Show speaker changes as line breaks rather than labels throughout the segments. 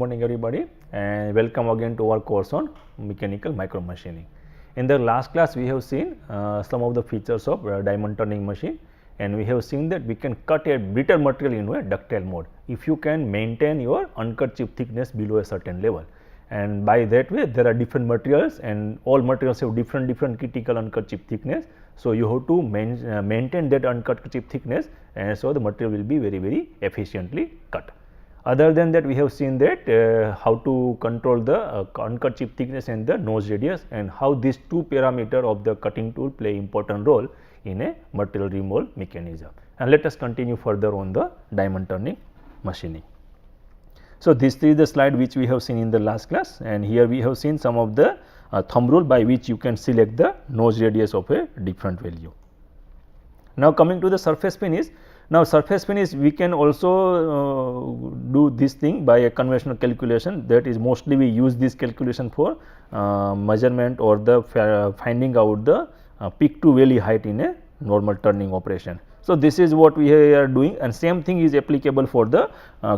morning everybody, and welcome again to our course on mechanical micro machining. In the last class we have seen some of the features of diamond turning machine, and we have seen that we can cut a brittle material into a ductile mode if you can maintain your uncut chip thickness below a certain level. And by that way there are different materials and all materials have different critical uncut chip thickness. So, you have to maintain that uncut chip thickness, and so the material will be very efficiently cut. Other than that, we have seen that how to control the uncut chip thickness and the nose radius, and how these two parameters of the cutting tool play important role in a material removal mechanism. And let us continue further on the diamond turning machining. So, this is the slide which we have seen in the last class, and here we have seen some of the thumb rule by which you can select the nose radius of a different value. Now, coming to the surface finish. Now, surface finish we can also do this thing by a conventional calculation, that is mostly we use this calculation for measurement or the finding out the peak to valley height in a normal turning operation. So, this is what we are doing, and same thing is applicable for the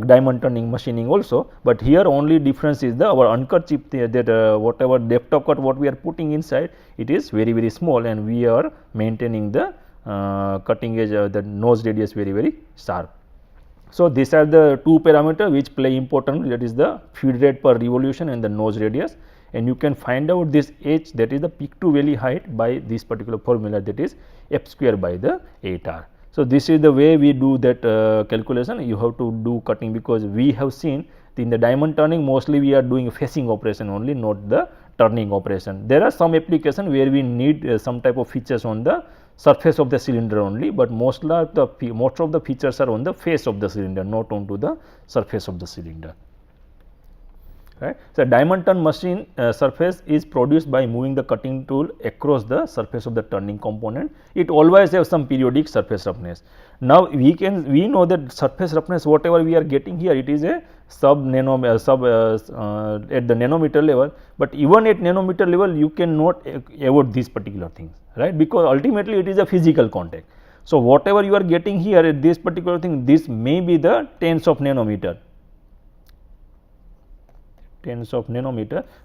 diamond turning machining also, but here only difference is the our uncut chip that whatever depth of cut what we are putting inside, it is very small, and we are maintaining the cutting edge the nose radius very sharp. So, these are the two parameters which play important, that is the feed rate per revolution and the nose radius, and you can find out this h, that is the peak to valley height, by this particular formula, that is f square by the 8r. So, this is the way we do that calculation. You have to do cutting, because we have seen in the diamond turning mostly we are doing facing operation only, not the turning operation. There are some application where we need some type of features on the surface of the cylinder only, but most of the features are on the face of the cylinder, not onto the surface of the cylinder. Right. So, diamond turn machine surface is produced by moving the cutting tool across the surface of the turning component. It always have some periodic surface roughness. Now, we know that surface roughness whatever we are getting here, it is a at the nanometer level, but even at nanometer level you cannot avoid these particular things, right, because ultimately it is a physical contact. So, whatever you are getting here at this particular thing, this may be the tens of nanometer,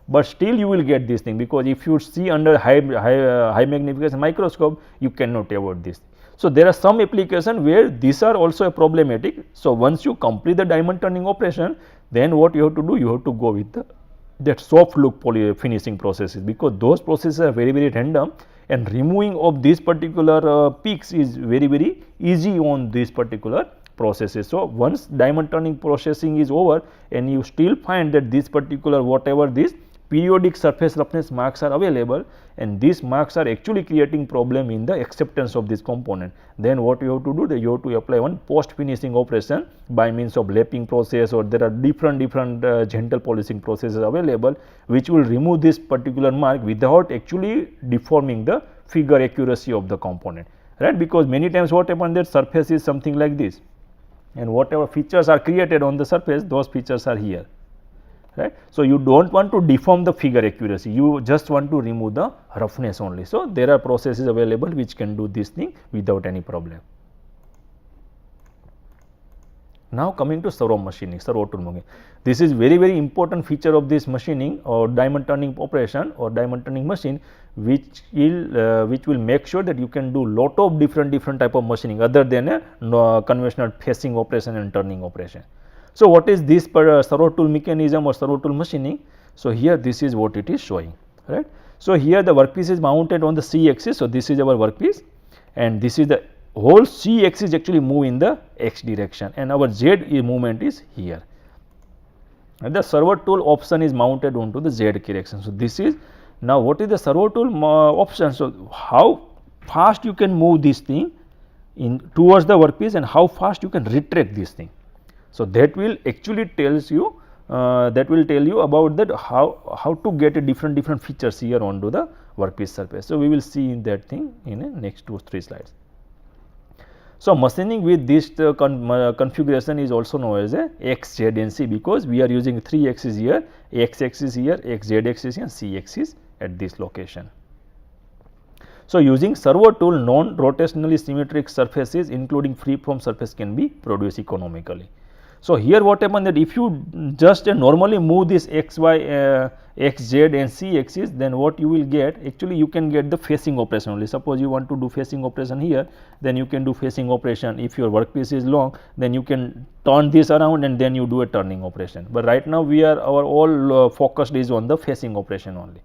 but still you will get this thing, because if you see under high magnification microscope, you cannot avoid this. So, there are some application where these are also problematic. So, once you complete the diamond turning operation, then what you have to do, you have to go with that soft look finishing processes, because those processes are very random, and removing of these particular peaks is very easy on these particular processes. So, once diamond turning processing is over and you still find that this particular whatever this periodic surface roughness marks are available, and these marks are actually creating problem in the acceptance of this component, then what you have to do, you have to apply one post finishing operation by means of lapping process, or there are different gentle polishing processes available, which will remove this particular mark without actually deforming the figure accuracy of the component, right, because many times what happens, that surface is something like this, and whatever features are created on the surface, those features are here, right. So, you do not want to deform the figure accuracy, you just want to remove the roughness only. So, there are processes available which can do this thing without any problem. Now, coming to servo machining, servo tool machining. This is very important feature of this machining or diamond turning operation or diamond turning machine, which will make sure that you can do lot of different type of machining other than a conventional facing operation and turning operation. So, what is this servo tool mechanism or servo tool machining? So, here this is what it is showing, right. So, here the workpiece is mounted on the C axis. So, this is our workpiece, and this is the whole C axis actually move in the x direction, and our Z movement is here, and the servo tool option is mounted onto the Z direction. So, this is now what is the servo tool option. So, how fast you can move this thing in towards the workpiece, and how fast you can retract this thing. So, that will actually tells you that will tell you about that how to get a different features here onto the workpiece surface. So, we will see in that thing in a next 2-3 slides. So, machining with this configuration is also known as a X, Z and C, because we are using 3 axes here, X axis here, X, Z axis here, and C axis at this location. So, using servo tool, non-rotationally symmetric surfaces including free form surface can be produced economically. So, here what happened that if you just normally move this x, y, x, z and c axis, then what you will get, actually you can get the facing operation only. Suppose you want to do facing operation here, then you can do facing operation. If your workpiece is long, then you can turn this around and then you do a turning operation. But right now we are our all focused is on the facing operation only.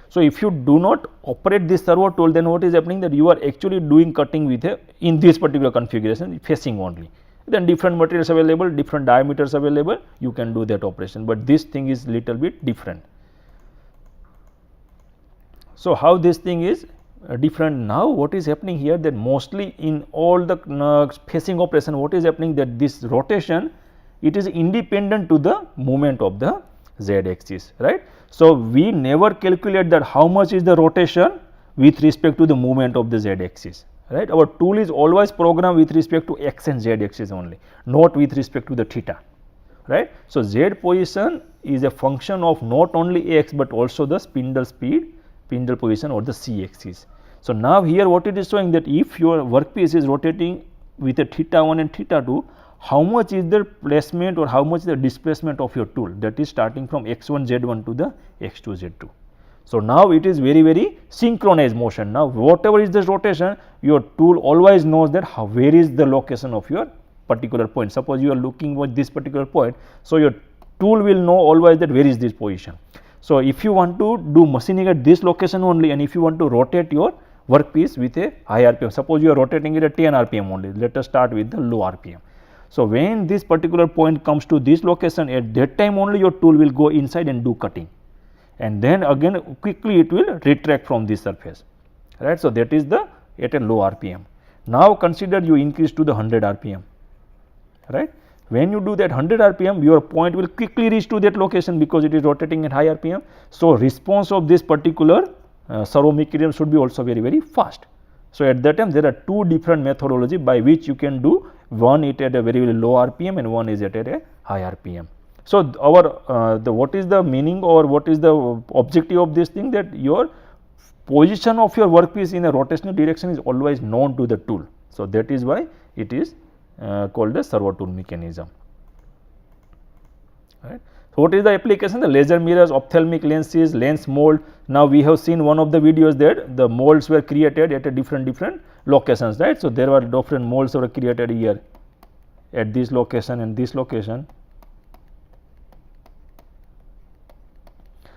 So, if you do not operate this servo tool, then what is happening that you are actually doing cutting with a in this particular configuration facing only. Then different materials available, different diameters available, you can do that operation, but this thing is little bit different. So, how this thing is different now, what is happening here that mostly in all the facing operation, what is happening that this rotation, it is independent to the movement of the z axis, right. So, we never calculate that how much is the rotation with respect to the movement of the z axis, right. Our tool is always programmed with respect to x and z axis only, not with respect to the theta, right. So, z position is a function of not only x, but also the spindle speed, spindle position or the c axis. So, now here what it is showing that if your workpiece is rotating with a theta 1 and theta 2, how much is the placement or how much is the displacement of your tool, that is starting from x1 z1 to the x2 z2. So, now it is very synchronized motion. Now, whatever is this rotation, your tool always knows that where is the location of your particular point. Suppose you are looking at this particular point, so your tool will know always that where is this position. So, if you want to do machining at this location only, and if you want to rotate your workpiece with a high RPM, suppose you are rotating it at 10 RPM only, let us start with the low RPM. So, when this particular point comes to this location, at that time only your tool will go inside and do cutting, and then again quickly it will retract from this surface, right. So, that is the at a low RPM. Now, consider you increase to the 100 RPM, right. When you do that 100 RPM, your point will quickly reach to that location because it is rotating at high RPM. So, response of this particular servo mechanism should be also very fast. So, at that time there are two different methodology by which you can do, one it at a very low RPM and one is at a high RPM. So, our what is the meaning or what is the objective of this thing, that your position of your workpiece in a rotational direction is always known to the tool. So, that is why it is called the servo tool mechanism, right. So, what is the application? The laser mirrors, ophthalmic lenses, lens mold. Now, we have seen one of the videos that the molds were created at a different locations, right. So, there were different molds were created here at this location and this location.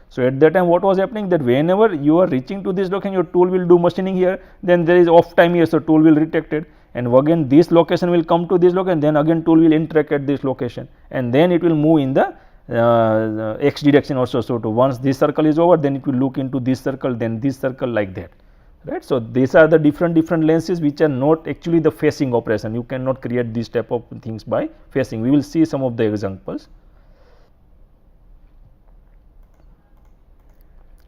So, at that time what was happening, that whenever you are reaching to this location, your tool will do machining here, then there is off time here, so tool will retract it, and again this location will come to this location, then again tool will interact at this location, and then it will move in the x direction also. So, to once this circle is over, then it will look into this circle, then this circle, like that, right. So, these are the different lenses which are not actually the facing operation. You cannot create this type of things by facing. We will see some of the examples.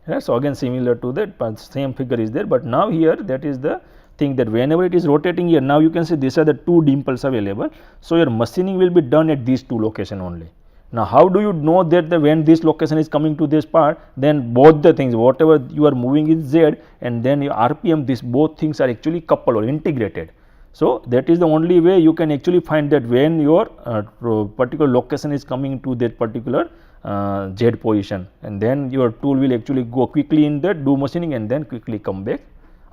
Right. So, again similar to that, but same figure is there, but now here that is the thing that whenever it is rotating here, now you can see these are the two dimples available. So, your machining will be done at these two location only. Now, how do you know that when this location is coming to this part, then both the things, whatever you are moving is Z and then your RPM, these both things are actually coupled or integrated. So, that is the only way you can actually find that when your particular location is coming to that particular Z position, and then your tool will actually go quickly in that, do machining and then quickly come back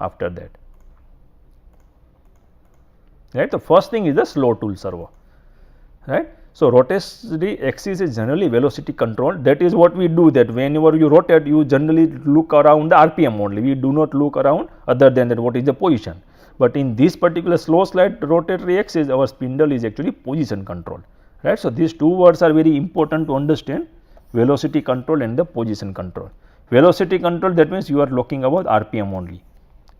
after that. Right. The first thing is the slow tool servo, right. So, rotatory axis is generally velocity controlled. That is what we do, that whenever you rotate, you generally look around the RPM only, we do not look around other than that what is the position. But in this particular slow slide rotatory axis, our spindle is actually position controlled, right. So, these two words are very important to understand, velocity control and the position control. Velocity control, that means you are looking about RPM only,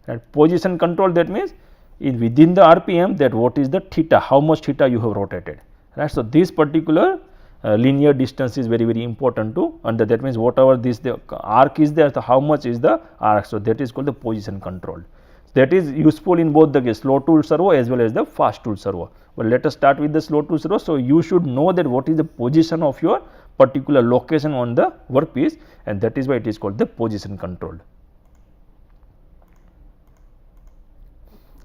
and position control, that means in within the RPM, that what is the theta, how much theta you have rotated, right. So, this particular linear distance is very important to under, that means whatever this the arc is there, so how much is the arc. So, that is called the position control. That is useful in both the case, slow tool servo as well as the fast tool servo. But let us start with the slow tool servo. So, you should know that what is the position of your particular location on the workpiece, and that is why it is called the position controlled.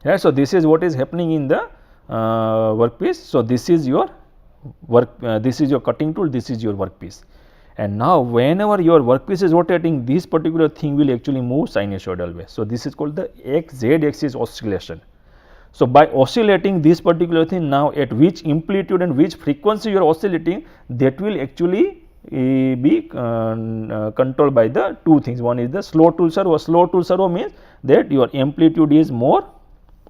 Right. So, this is what is happening in the workpiece. So, this is your this is your cutting tool, this is your workpiece. And now whenever your workpiece is rotating, this particular thing will actually move sinusoidal way. So, this is called the z axis oscillation. So, by oscillating this particular thing, now at which amplitude and which frequency you are oscillating, that will actually be controlled by the two things. One is the slow tool servo. Slow tool servo means that your amplitude is more,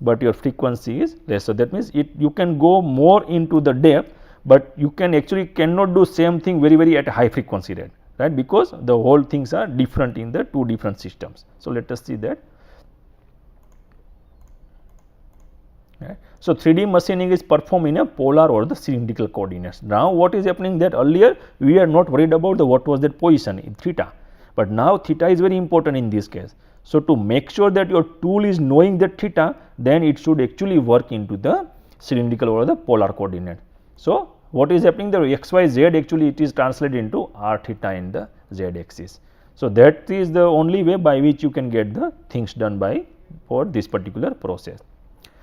but your frequency is less. So, that means you can go more into the depth, but you can actually cannot do same thing very at a high frequency rate, right, because the whole things are different in the two different systems. So, let us see that. Right. So, 3D machining is performed in a polar or the cylindrical coordinates. Now, what is happening that earlier we are not worried about the what was that position in theta, but now theta is very important in this case. So, to make sure that your tool is knowing that theta, then it should actually work into the cylindrical or the polar coordinate. So, what is happening, the x, y, z actually it is translated into r theta in the z axis. So, that is the only way by which you can get the things done by for this particular process.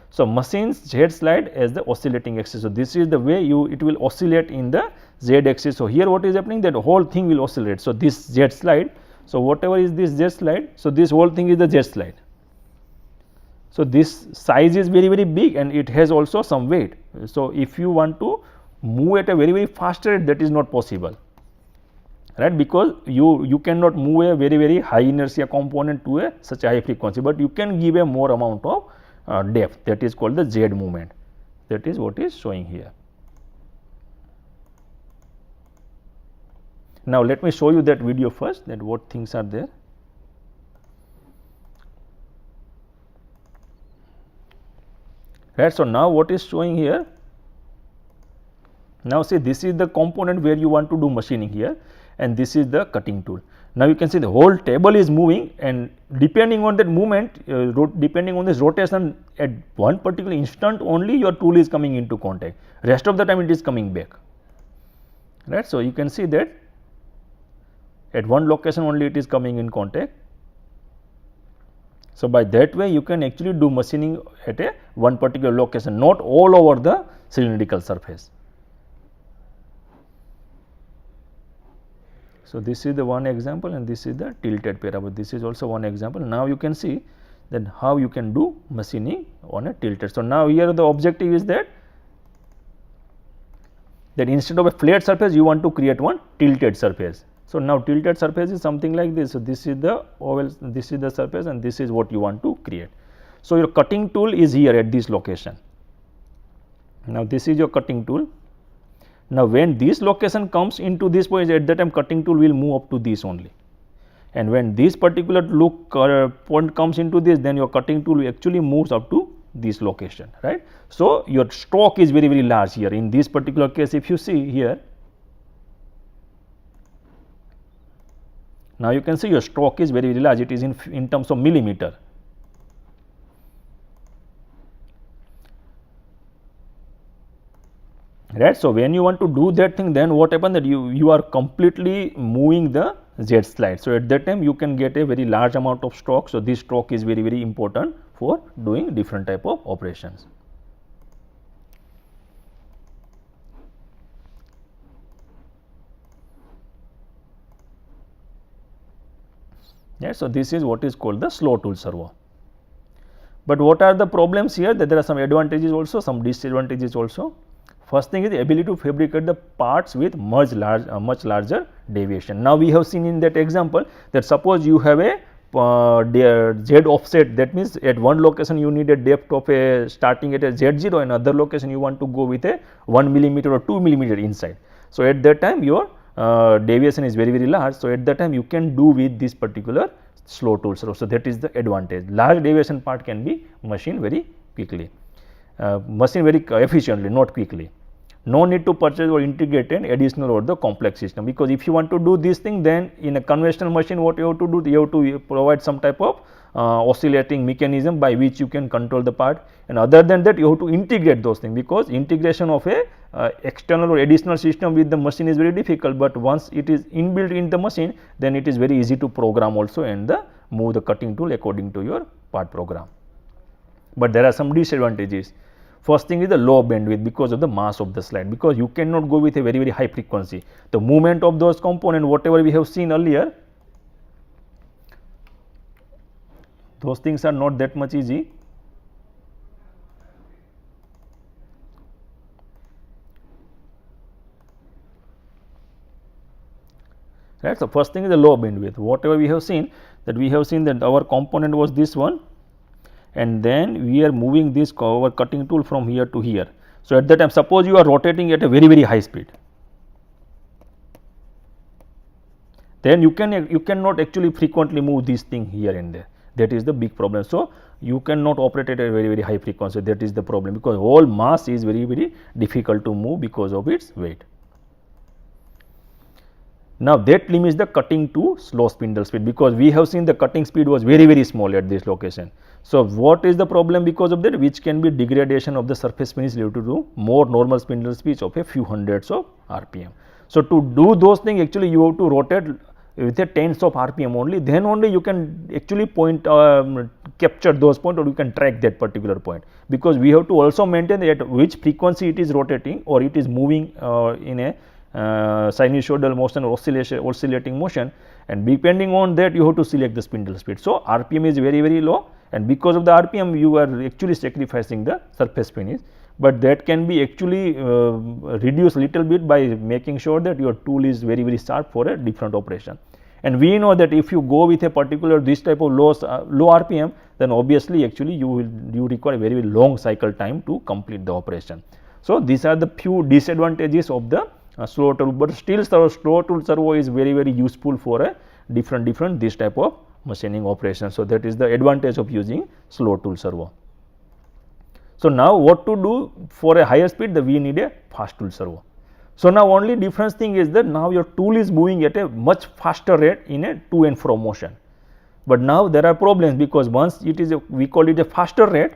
So, machines z slide as the oscillating axis. So, this is the way it will oscillate in the z axis. So, here what is happening, that whole thing will oscillate. So, this z slide. So, whatever is this z slide. So, this whole thing is the z slide. So, this size is very big and it has also some weight. So, if you want to move at a very faster rate, that is not possible, right, because you cannot move a very high inertia component to a such a high frequency, but you can give a more amount of depth, that is called the z movement. That is what is showing here. Now, let me show you that video first, that what things are there. Right. So, now what is showing here, now see this is the component where you want to do machining here, and this is the cutting tool. Now, you can see the whole table is moving, and depending on that movement, depending on this rotation, at one particular instant only your tool is coming into contact, rest of the time it is coming back, right. So, you can see that at one location only it is coming in contact. So, by that way you can actually do machining at a one particular location, not all over the cylindrical surface. So, this is the one example and this is the tilted parabola. This is also one example. Now, you can see that how you can do machining on a tilted. So, now here the objective is that instead of a flat surface you want to create one tilted surface. So, now tilted surface is something like this. So, this is the oval, this is the surface and this is what you want to create. So, your cutting tool is here at this location. Now, this is your cutting tool. Now, when this location comes into this point, at that time cutting tool will move up to this only, and when this particular point comes into this, then your cutting tool actually moves up to this location, right. So, your stroke is very large here. In this particular case, if you see here, now you can see your stroke is very large, it is in terms of millimeter. Right. So, when you want to do that thing, then what happens, that you are completely moving the z slide. So, at that time you can get a very large amount of stroke. So, this stroke is very important for doing different type of operations. Yeah, so, this is what is called the slow tool servo. But what are the problems here, that there are some advantages also, some disadvantages also. First thing is the ability to fabricate the parts with much larger deviation. Now, we have seen in that example that suppose you have a z offset, that means at one location you need a depth of a starting at a z0, and other location you want to go with a 1 millimeter or 2 millimeter inside. So, at that time your deviation is very large. So, at that time you can do with this particular slow tool servo. So, that is the advantage. Large deviation part can be machined very quickly, machine very efficiently, not quickly. No need to purchase or integrate an additional or the complex system, because if you want to do this thing, then in a conventional machine what you have to do, you have to provide some type of oscillating mechanism by which you can control the part, and other than that you have to integrate those things, because integration of a external or additional system with the machine is very difficult, but once it is inbuilt in the machine, then it is very easy to program also and move the cutting tool according to your part program. But there are some disadvantages. First thing is the low bandwidth because of the mass of the slide, because you cannot go with a very high frequency. The movement of those components, whatever we have seen earlier, those things are not that much easy. Right. So, first thing is the low bandwidth, whatever we have seen, that our component was this one, and then we are moving this our cutting tool from here to here. So, at that time, suppose you are rotating at a very high speed, then you cannot actually frequently move this thing here and there. That is the big problem. So, you cannot operate at a very high frequency. That is the problem, because whole mass is very difficult to move because of its weight. Now, that limits the cutting to slow spindle speed, because we have seen the cutting speed was very small at this location. So, what is the problem because of that, which can be degradation of the surface finish due to more normal spindle speeds of a few hundreds of RPM. So, to do those things, actually you have to rotate with a tens of RPM only, then only you can actually capture those points, or you can track that particular point, because we have to also maintain at which frequency it is rotating or it is moving in a sinusoidal motion or oscillating motion, and depending on that you have to select the spindle speed. So, RPM is very low, and because of the RPM you are actually sacrificing the surface finish, but that can be actually reduced little bit by making sure that your tool is very sharp for a different operation. And we know that if you go with a particular this type of low RPM, then obviously actually you require very long cycle time to complete the operation. So, these are the few disadvantages of the slow tool, but still slow tool servo is very useful for a different this type of machining operation. So, that is the advantage of using slow tool servo. So, now what to do for a higher speed, that we need a fast tool servo. So, now only difference thing is that now your tool is moving at a much faster rate in a to and fro motion, but now there are problems, because once it is we call it a faster rate.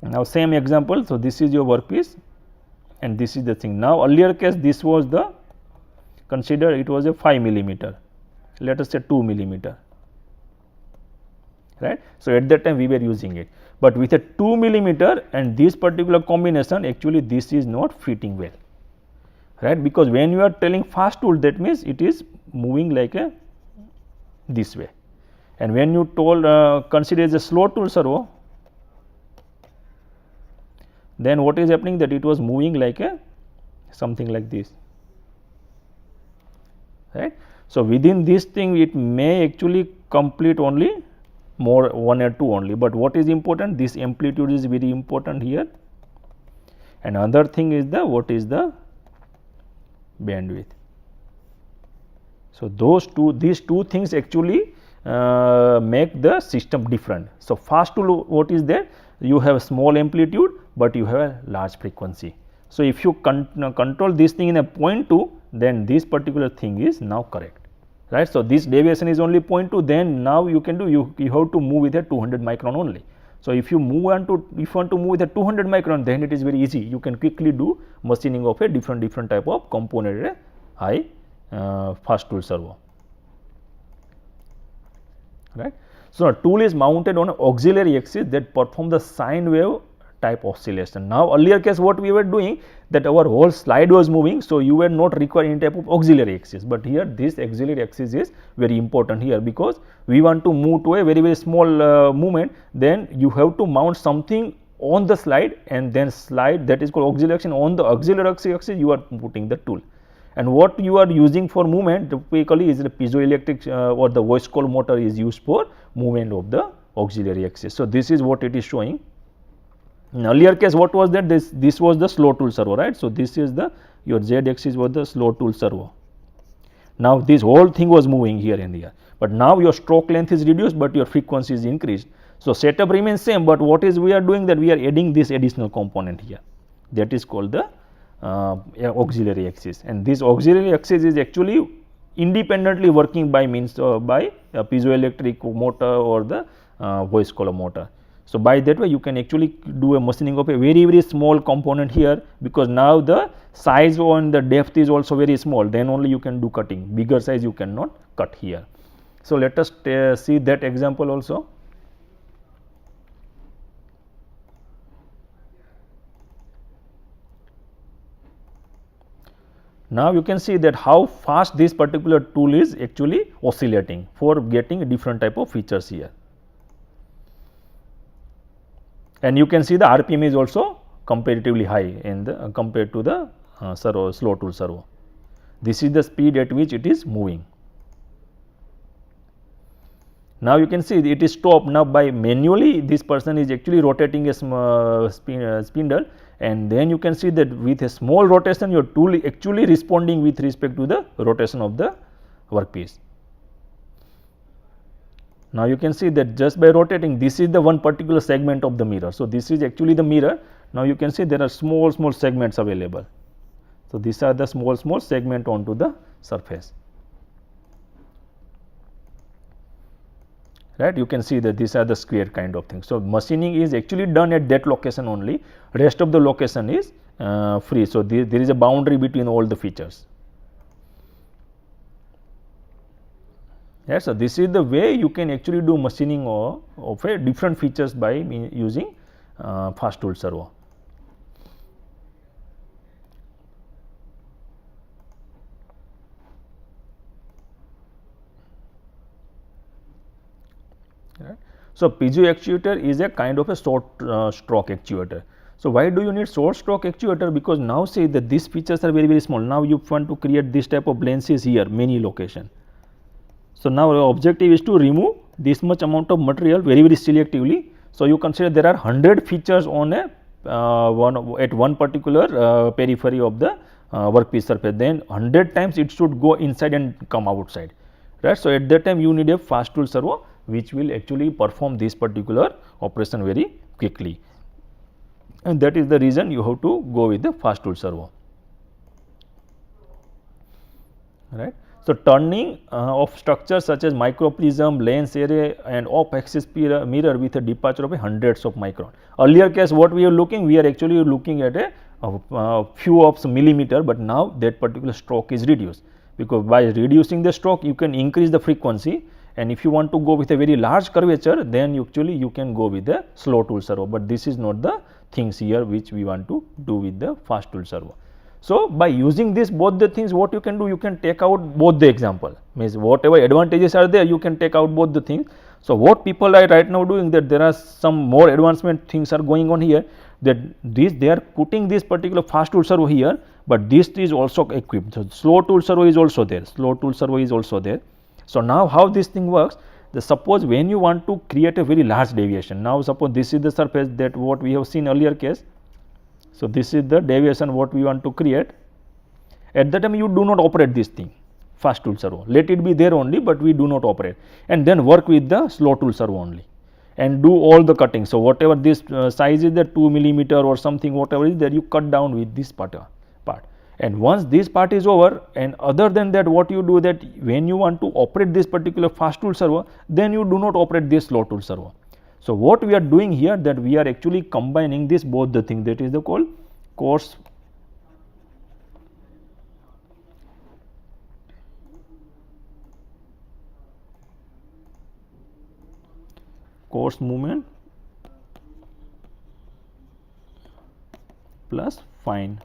Now, same example. So, this is your workpiece and this is the thing. Now, earlier case this was the, consider it was a 5 millimeter, let us say 2 millimeter, right. So, at that time we were using it, but with a 2 millimeter and this particular combination, actually this is not fitting well, right, because when you are telling fast tool, that means it is moving like a this way, and when you told consider as a slow tool servo, then what is happening, that it was moving like a something like this, right. So, within this thing it may actually complete only more 1 or 2 only, but what is important, this amplitude is very important here, and another thing is the what is the bandwidth. So, these two things actually make the system different. So, fast tool, what is there, you have a small amplitude, but you have a large frequency. So, if you control this thing in a 0.2, then this particular thing is now correct, right. So, this deviation is only 0.2, then now you can do, you have to move with a 200 micron only. So, if you want to move with a 200 micron, then it is very easy, you can quickly do machining of a different type of component at a high fast tool servo, right. So, a tool is mounted on an auxiliary axis that perform the sine wave type oscillation. Now, earlier case what we were doing, that our whole slide was moving, so you were not requiring any type of auxiliary axis, but here this auxiliary axis is very important here, because we want to move to a very small movement, then you have to mount something on the slide, and then slide, that is called auxiliary axis. On the auxiliary axis you are putting the tool, and what you are using for movement typically is the piezoelectric or the voice coil motor is used for movement of the auxiliary axis. So, this is what it is showing. In earlier case what was that, this was the slow tool servo, right. So, this is the your z axis was the slow tool servo. Now, this whole thing was moving here and here, but now your stroke length is reduced, but your frequency is increased. So, setup remains same, but what is we are doing, that we are adding this additional component here, that is called the auxiliary axis, and this auxiliary axis is actually independently working by means by a piezoelectric motor or the voice coil motor. So, by that way you can actually do a machining of a very small component here, because now the size and the depth is also very small, then only you can do cutting, bigger size you cannot cut here. So, let us see that example also. Now you can see that how fast this particular tool is actually oscillating for getting different type of features here. And you can see the RPM is also comparatively high in the compared to the slow tool servo. This is the speed at which it is moving. Now you can see it is stopped. Now by manually this person is actually rotating a spindle, and then you can see that with a small rotation your tool is actually responding with respect to the rotation of the workpiece. Now you can see that just by rotating, this is the one particular segment of the mirror. So this is actually the mirror. Now you can see there are small segments available. So these are the small segment onto the surface. Right, you can see that these are the square kind of things. So machining is actually done at that location only, rest of the location is free. So there is a boundary between all the features. Yes, so this is the way you can actually do machining of a different features by using fast tool servo. Right. So piezo actuator is a kind of a short stroke actuator. So why do you need short stroke actuator? Because now say that these features are very small. Now you want to create this type of lenses here, many location. So now our objective is to remove this much amount of material very selectively. So you consider there are 100 features on a at one particular periphery of the workpiece surface. Then 100 times it should go inside and come outside. Right. So at that time you need a fast tool servo which will actually perform this particular operation very quickly, and that is the reason you have to go with the fast tool servo. Right. So turning of structures such as microprism, lens array and off axis mirror with a departure of hundreds of micron. Earlier case what we are looking, we are actually looking at a few of millimeter, but now that particular stroke is reduced, because by reducing the stroke you can increase the frequency, and if you want to go with a very large curvature then actually you can go with the slow tool servo, but this is not the things here which we want to do with the fast tool servo. So by using this both the things, what you can do, you can take out both the example, means whatever advantages are there you can take out both the things. So what people are right now doing, that there are some more advancement things are going on here, that they are putting this particular fast tool servo here, but this is also equipped. So slow tool servo is also there, slow tool servo is also there. So now how this thing works, suppose when you want to create a very large deviation, now suppose this is the surface that what we have seen earlier case. So this is the deviation what we want to create. At that time you do not operate this thing, fast tool servo, let it be there only, but we do not operate, and then work with the slow tool servo only and do all the cutting. So whatever this size is, the 2 millimeter or something, whatever is there, you cut down with this part. And once this part is over, and other than that what you do, that when you want to operate this particular fast tool servo, then you do not operate this slow tool servo. So what we are doing here, that we are actually combining this both the thing, that is the called coarse movement plus fine.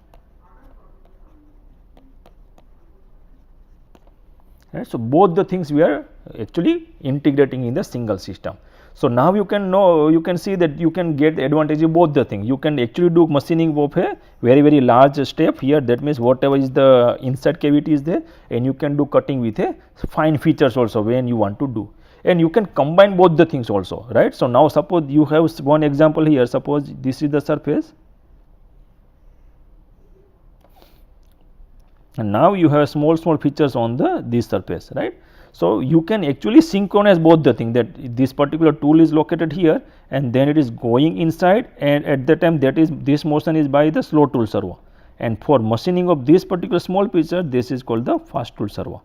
Right. So both the things we are actually integrating in the single system. So now you can know, you can see that you can get the advantage of both the things. You can actually do machining of a very large step here, that means whatever is the inside cavity is there, and you can do cutting with a fine features also when you want to do, and you can combine both the things also, right. So now suppose you have one example here, suppose this is the surface, and now you have small features on this surface, right. So you can actually synchronize both the thing, that this particular tool is located here and then it is going inside, and at that time that is this motion is by the slow tool servo, and for machining of this particular small feature, this is called the fast tool servo.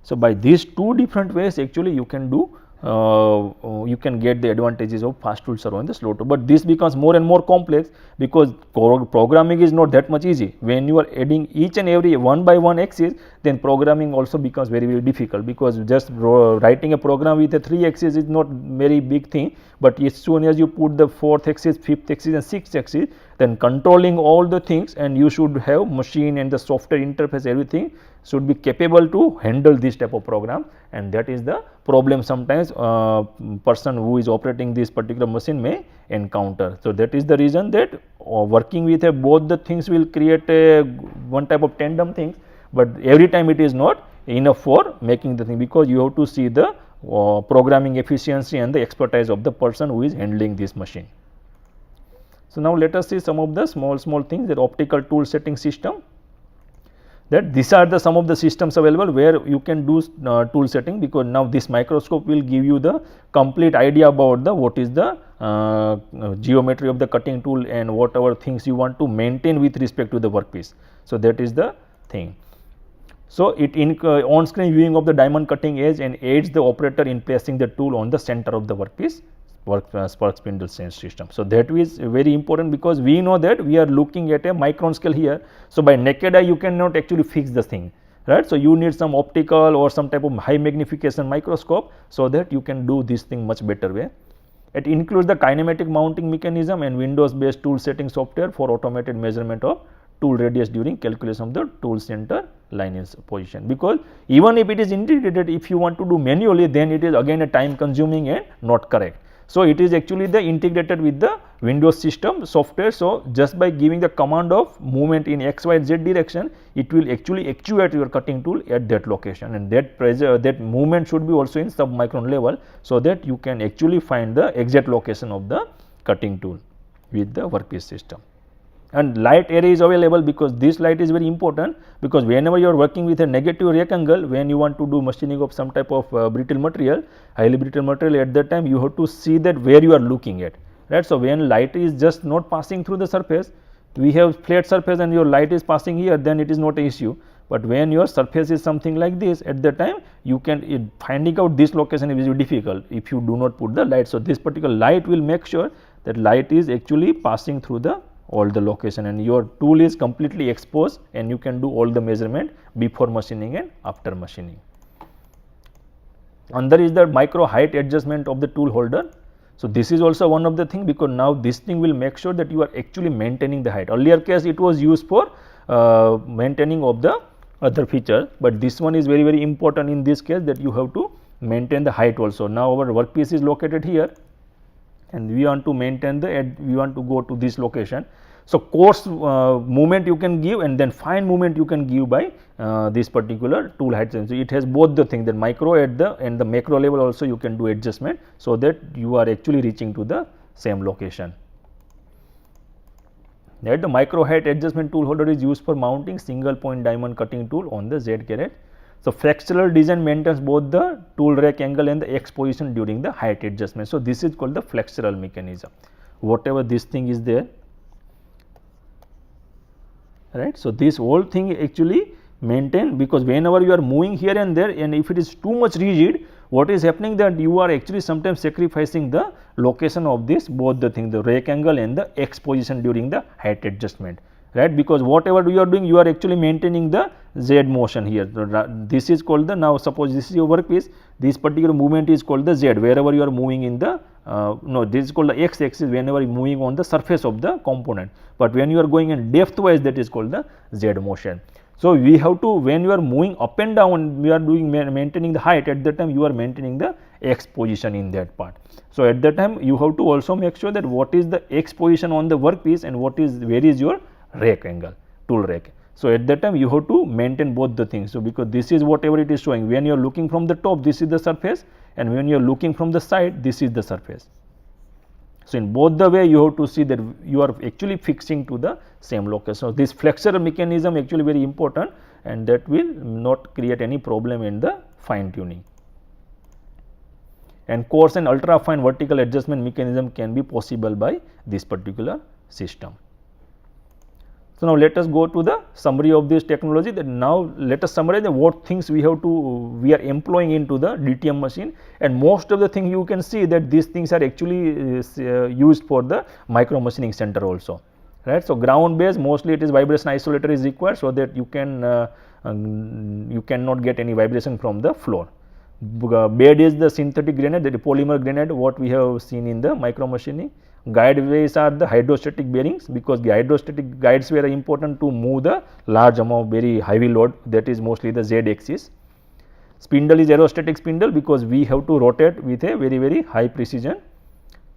So by these two different ways actually you can do you can get the advantages of fast tool servo and the slow tool, but this becomes more and more complex because programming is not that much easy. When you are adding each and every one by one axis, then programming also becomes very difficult, because just writing a program with a 3 axis is not very big thing, but as soon as you put the 4th axis, 5th axis and 6th axis, then controlling all the things, and you should have machine and the software interface, everything should be capable to handle this type of program, and that is the problem sometimes person who is operating this particular machine may encounter. So, that is the reason that working with both the things will create a one type of tandem things, but every time it is not enough for making the thing, because you have to see the programming efficiency and the expertise of the person who is handling this machine. So, now let us see some of the small things, that optical tool setting system, that these are the some of the systems available where you can do tool setting, because now this microscope will give you the complete idea about the what is the geometry of the cutting tool and whatever things you want to maintain with respect to the workpiece. So, that is the thing. So, it on screen viewing of the diamond cutting edge and aids the operator in placing the tool on the center of the workpiece spark spindle sense system. So, that is very important, because we know that we are looking at a micron scale here. So, by naked eye you cannot actually fix the thing, right. So, you need some optical or some type of high magnification microscope, so that you can do this thing much better way. It includes the kinematic mounting mechanism and Windows based tool setting software for automated measurement of tool radius during calculation of the tool center line in position, because even if it is integrated, if you want to do manually, then it is again a time consuming and not correct. So, it is actually the integrated with the Windows system software. So, just by giving the command of movement in x, y, z direction, it will actually actuate your cutting tool at that location, and that pressure, that movement should be also in sub-micron level, so that you can actually find the exact location of the cutting tool with the workpiece system. And light array is available, because this light is very important, because whenever you are working with a negative rake angle, when you want to do machining of some type of brittle material, highly brittle material, at that time you have to see that where you are looking at, right. So, when light is just not passing through the surface, we have flat surface and your light is passing here, then it is not an issue, but when your surface is something like this, at that time you can finding out this location is very difficult if you do not put the light. So, this particular light will make sure that light is actually passing through the all the location, and your tool is completely exposed, and you can do all the measurement before machining and after machining. And there is the micro height adjustment of the tool holder. So, this is also one of the thing, because now this thing will make sure that you are actually maintaining the height. Earlier case it was used for maintaining of the other feature, but this one is very important in this case, that you have to maintain the height also. Now, our workpiece is located here, and we want to maintain the we want to go to this location. So, coarse movement you can give, and then fine movement you can give by this particular tool height. So, it has both the thing, that micro at the and the macro level also you can do adjustment, so that you are actually reaching to the same location. That the micro height adjustment tool holder is used for mounting single point diamond cutting tool on the Z carrot. So, flexural design maintains both the tool rack angle and the X position during the height adjustment. So, this is called the flexural mechanism, whatever this thing is there, right. So, this whole thing actually maintain, because whenever you are moving here and there, and if it is too much rigid, what is happening, that you are actually sometimes sacrificing the location of this both the thing, the rack angle and the X position during the height adjustment, right, because whatever you are doing, you are actually maintaining the Z motion here. This is called the, now suppose this is your workpiece, this particular movement is called the Z, wherever you are moving in the no, this is called the X axis whenever you are moving on the surface of the component, but when you are going in depth wise, that is called the Z motion. So, we have to, when you are moving up and down, we are doing maintaining the height, at that time you are maintaining the X position in that part. So, at that time you have to also make sure that what is the X position on the workpiece and what is, where is your rack angle, tool rack. So, at that time you have to maintain both the things. So, because this is whatever it is showing, when you are looking from the top, this is the surface, and when you are looking from the side, this is the surface. So, in both the way you have to see that you are actually fixing to the same location. So, this flexure mechanism actually very important, and that will not create any problem in the fine tuning. And coarse and ultra fine vertical adjustment mechanism can be possible by this particular system. So, now let us go to the summary of this technology. That now let us summarize what things we are employing into the DTM machine, and most of the thing you can see that these things are actually used for the micro machining center also, right. So, ground base mostly it is vibration isolator is required, so that you cannot get any vibration from the floor. Bed is the synthetic granite, that is polymer granite, what we have seen in the micro machining. Guideways are the hydrostatic bearings, because the hydrostatic guides were important to move the large amount very heavy load, that is mostly the z axis. Spindle is aerostatic spindle because we have to rotate with a very high precision.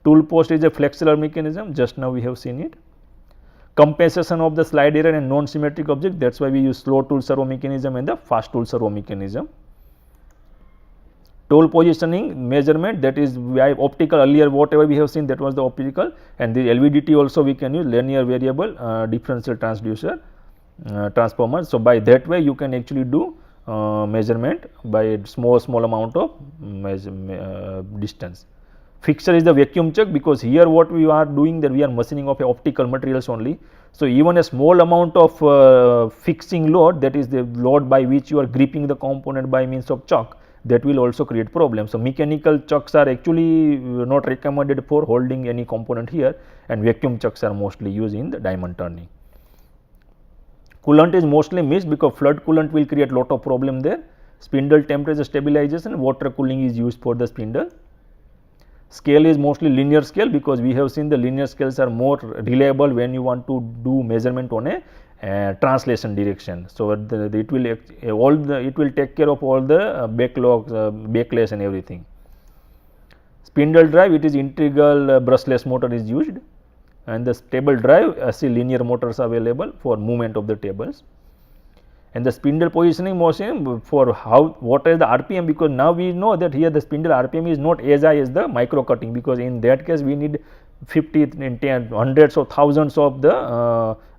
Tool post is a flexural mechanism, just now we have seen it. Compensation of the slide error and non-symmetric object, that is why we use slow tool servo mechanism and the fast tool servo mechanism. Tool positioning measurement, that is optical, earlier whatever we have seen that was the optical, and the LVDT also we can use linear variable differential transducer transformer. So, by that way you can actually do measurement by small amount of distance. Fixture is the vacuum chuck, because here what we are doing, that we are machining of optical materials only. So, even a small amount of fixing load, that is the load by which you are gripping the component by means of chuck, that will also create problem. So, mechanical chucks are actually not recommended for holding any component here, and vacuum chucks are mostly used in the diamond turning. Coolant is mostly missed because flood coolant will create lot of problem there. Spindle temperature stabilization, water cooling is used for the spindle. Scale is mostly linear scale, because we have seen the linear scales are more reliable when you want to do measurement on a translation direction. So, it will take care of all the backlogs, backlash and everything. Spindle drive, it is integral brushless motor is used, and the table drive, see linear motors available for movement of the tables. And the spindle positioning motion, for what is the RPM, because now we know that here the spindle RPM is not as high as the micro cutting, because in that case we need 50, 10, hundreds of thousands of the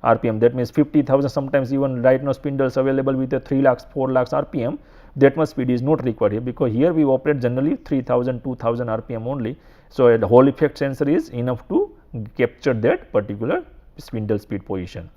RPM, that means 50,000, sometimes even right now spindles available with a 3 lakhs, 4 lakhs RPM, that much speed is not required here, because here we operate generally 3000, 2000 RPM only. So, the Hall effect sensor is enough to capture that particular spindle speed position.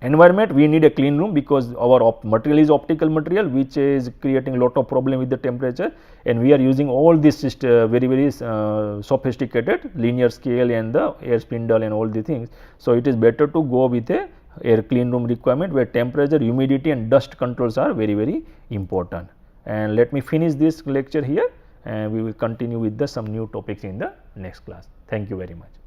Environment, we need a clean room, because our material is optical material which is creating lot of problem with the temperature, and we are using all this very sophisticated linear scale and the air spindle and all the things. So, it is better to go with a air clean room requirement, where temperature, humidity and dust controls are very important. And let me finish this lecture here, and we will continue with some new topics in the next class. Thank you very much.